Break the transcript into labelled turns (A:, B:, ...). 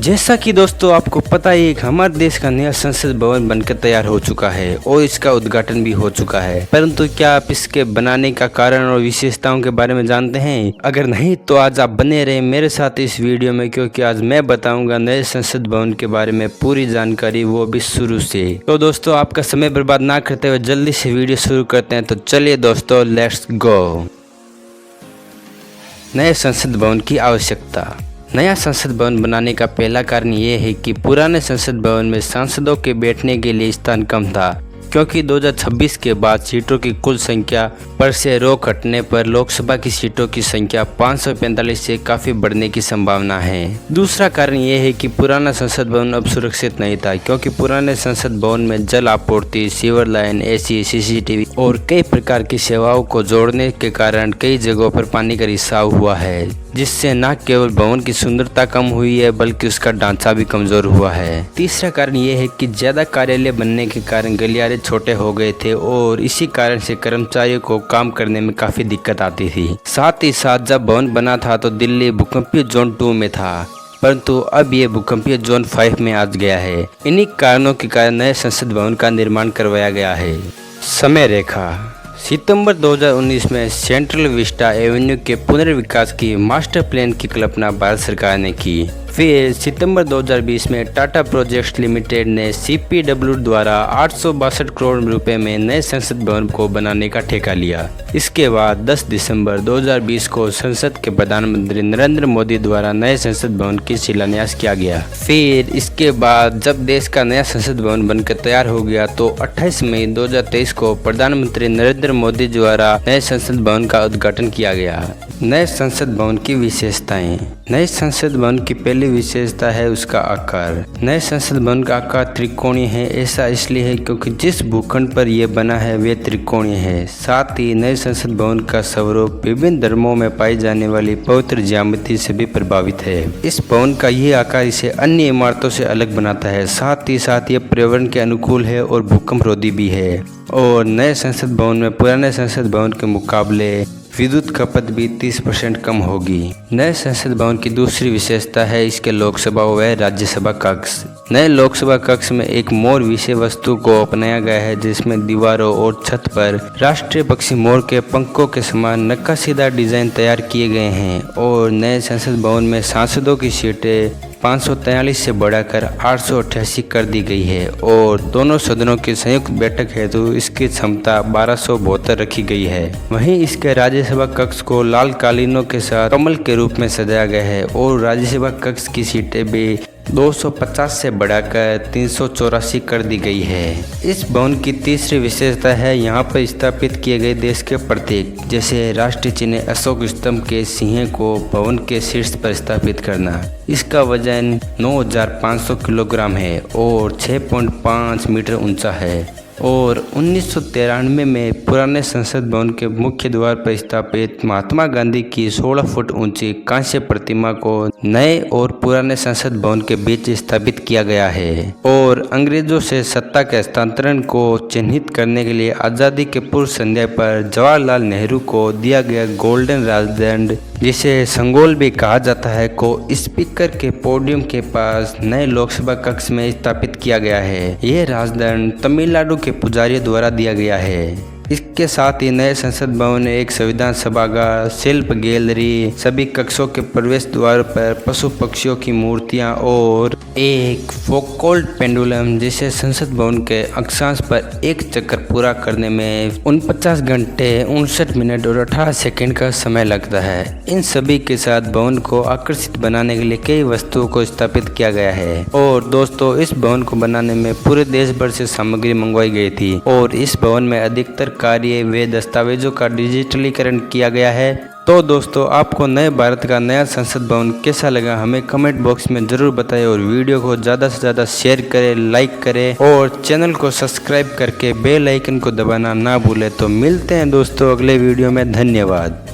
A: जैसा कि दोस्तों आपको पता ही है कि हमारे देश का नया संसद भवन बनकर तैयार हो चुका है और इसका उद्घाटन भी हो चुका है। परंतु क्या आप इसके बनाने का कारण और विशेषताओं के बारे में जानते हैं? अगर नहीं तो आज आप बने रहे मेरे साथ इस वीडियो में, क्योंकि आज मैं बताऊंगा नए संसद भवन के बारे में पूरी जानकारी, वो भी शुरू से। तो दोस्तों आपका समय बर्बाद ना करते हुए जल्दी से वीडियो शुरू करते हैं। तो चलिए दोस्तों, लेट्स गो। नए संसद भवन की आवश्यकता। नया संसद भवन बनाने का पहला कारण ये है कि पुराने संसद भवन में सांसदों के बैठने के लिए स्थान कम था, क्योंकि 2026 के बाद सीटों की कुल संख्या पर से रोक हटने पर लोकसभा की सीटों की संख्या 545 से काफी बढ़ने की संभावना है। दूसरा कारण ये है कि पुराना संसद भवन अब सुरक्षित नहीं था, क्योंकि पुराने संसद भवन में जल आपूर्ति, सीवर लाइन, एसी, सीसीटीवी और कई प्रकार की सेवाओं को जोड़ने के कारण कई जगहों पर पानी का रिसाव हुआ है, जिससे न केवल भवन की सुंदरता कम हुई है बल्कि उसका ढांचा भी कमजोर हुआ है। तीसरा कारण ये है कि ज्यादा कार्यालय बनने के कारण गलियारे छोटे हो गए थे और इसी कारण से कर्मचारियों को काम करने में काफी दिक्कत आती थी। साथ ही साथ जब भवन बना था तो दिल्ली भूकंपीय जोन 2 में था, परंतु अब ये भूकंपीय जोन 5 में आ गया है। इन्हीं कारणों के कारण नए संसद भवन का निर्माण करवाया गया है। समय रेखा। सितंबर 2019 में सेंट्रल विस्टा एवेन्यू के पुनर्विकास की मास्टर प्लान की कल्पना भारत सरकार ने की। फिर सितंबर 2020 में टाटा प्रोजेक्ट्स लिमिटेड ने CPW द्वारा 862 करोड़ रुपए में नए संसद भवन को बनाने का ठेका लिया। इसके बाद 10 दिसंबर 2020 को संसद के प्रधानमंत्री नरेंद्र मोदी द्वारा नए संसद भवन की शिलान्यास किया गया। फिर इसके बाद जब देश का नया संसद भवन बनकर तैयार हो गया तो 28 मई 2023 को प्रधानमंत्री नरेंद्र मोदी द्वारा नए संसद भवन का उद्घाटन किया गया। नए संसद भवन की विशेषताएं। नए संसद भवन की पहली विशेषता है उसका आकार। नए संसद भवन का आकार त्रिकोणीय है। ऐसा इसलिए है क्योंकि जिस भूखंड पर यह बना है वे त्रिकोणीय है। साथ ही नए संसद भवन का स्वरूप विभिन्न धर्मों में पाई जाने वाली पवित्र ज्यामिति से भी प्रभावित है। इस भवन का यह आकार इसे अन्य इमारतों से अलग बनाता है। साथ ही यह पर्यावरण के अनुकूल है और भूकंप रोधी भी है। और नए संसद भवन में पुराने संसद भवन के मुकाबले विद्युत खपत भी 30% कम होगी। नए संसद भवन की दूसरी विशेषता है इसके लोकसभा व राज्यसभा कक्ष। नए लोकसभा कक्ष में एक मोर विषय वस्तु को अपनाया गया है, जिसमें दीवारों और छत पर राष्ट्रीय पक्षी मोर के पंखों के समान नक्काशीदार डिजाइन तैयार किए गए हैं। और नए संसद भवन में सांसदों की सीटें 543 से बढ़ाकर 888 कर दी गई है और दोनों सदनों की संयुक्त बैठक हेतु इसकी क्षमता 1272 रखी गई है। वहीं इसके राज्यसभा कक्ष को लाल कालीनों के साथ कमल के रूप में सजाया गया है और राज्यसभा कक्ष की सीटें भी 250 से बढ़ाकर 384 कर दी गई है। इस भवन की तीसरी विशेषता है यहाँ पर स्थापित किए गए देश के प्रतीक, जैसे राष्ट्रीय चिन्ह अशोक स्तंभ के सिंह को भवन के शीर्ष पर स्थापित करना। इसका वजन 9500 किलोग्राम है और 6.5 मीटर ऊंचा है। और 1993 में पुराने संसद भवन के मुख्य द्वार पर स्थापित महात्मा गांधी की 16 फुट ऊंची कांस्य प्रतिमा को नए और पुराने संसद भवन के बीच स्थापित किया गया है। और अंग्रेजों से सत्ता के हस्तांतरण को चिन्हित करने के लिए आज़ादी के पूर्व संध्या पर जवाहरलाल नेहरू को दिया गया गोल्डन राजदंड, जिसे संगोल भी कहा जाता है, को स्पीकर के पोडियम के पास नए लोकसभा कक्ष में स्थापित किया गया है। यह राजदंड तमिलनाडु के पुजारियों द्वारा दिया गया है। इसके साथ ही नए संसद भवन में एक संविधान सभागार, शिल्प गैलरी, सभी कक्षों के प्रवेश द्वार पर पशु पक्षियों की मूर्तियां और एक फोकोल्ड पेंडुलम, जिसे संसद भवन के अक्षांश पर एक चक्कर पूरा करने में 49 घंटे 59 मिनट और 18 सेकंड का समय लगता है। इन सभी के साथ भवन को आकर्षित बनाने के लिए कई वस्तुओं को स्थापित किया गया है। और दोस्तों इस भवन को बनाने में पूरे देश भर से सामग्री मंगवाई गई थी और इस भवन में अधिकतर कार्य व दस्तावेजों का डिजिटलीकरण किया गया है। तो दोस्तों आपको नए भारत का नया संसद भवन कैसा लगा हमें कमेंट बॉक्स में जरूर बताएं और वीडियो को ज़्यादा से ज़्यादा शेयर करें, लाइक करें और चैनल को सब्सक्राइब करके बेल आइकन को दबाना ना भूलें। तो मिलते हैं दोस्तों अगले वीडियो में। धन्यवाद।